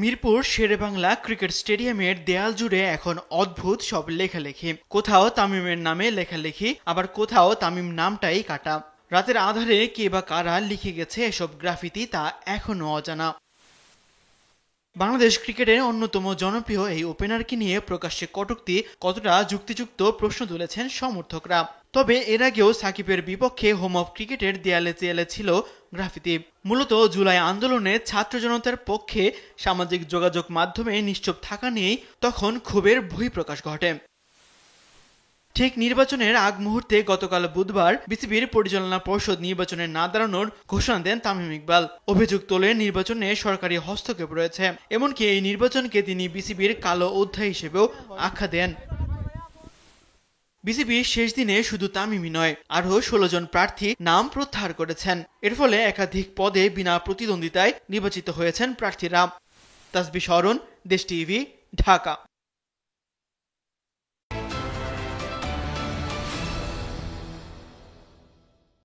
Mirpur Sherebangla cricket স্টেডিয়ামের দেয়াল জুড়ে এখন অদ্ভুত সব লেখালেখি। কোথাও তামিমের নামে লেখালেখি, আবার কোথাও তামিম নামটাই কাটা। রাতের আধারে কে বা কারা লিখে গেছে এসব গ্রাফিতি তা এখনো অজানা। বাংলাদেশ ক্রিকেটের অন্যতম জনপ্রিয় এই ওপেনারকে নিয়ে প্রকাশ্যে কটূক্তি কতটা যুক্তিযুক্ত প্রশ্ন তুলেছেন সমর্থকরা। তবে এর আগেও সাকিবের বিপক্ষে হোম অফ ক্রিকেটের দেয়ালে দেয়ালে ছিল গ্রাফিতি। মূলত জুলাই আন্দোলনে ছাত্র জনতার পক্ষে সামাজিক যোগাযোগ মাধ্যমে নিশ্চুপ থাকা নিয়েই তখন ক্ষোভের বহিঃপ্রকাশ ঘটে। ঠিক নির্বাচনের আগ মুহূর্তে গতকাল বুধবার বিসিবির পরিচালনা পর্ষদ নির্বাচনে না দাঁড়ানোর ঘোষণা দেন তামিম ইকবাল। অভিযোগ তোলেন নির্বাচনে সরকারি হস্তক্ষেপ রয়েছে, এমনকি এই নির্বাচনকে তিনি বিসিবির কালো অধ্যায় হিসেবেও আখ্যা দেন। বিসিবির শেষ দিনে শুধু তামিমই নয়, আরও 16 জন প্রার্থী নাম প্রত্যাহার করেছেন। এর ফলে একাধিক পদে বিনা প্রতিদ্বন্দ্বিতায় নির্বাচিত হয়েছেন প্রার্থীরা। তাসবিহ অরুণ, দেশ টিভি, ঢাকা।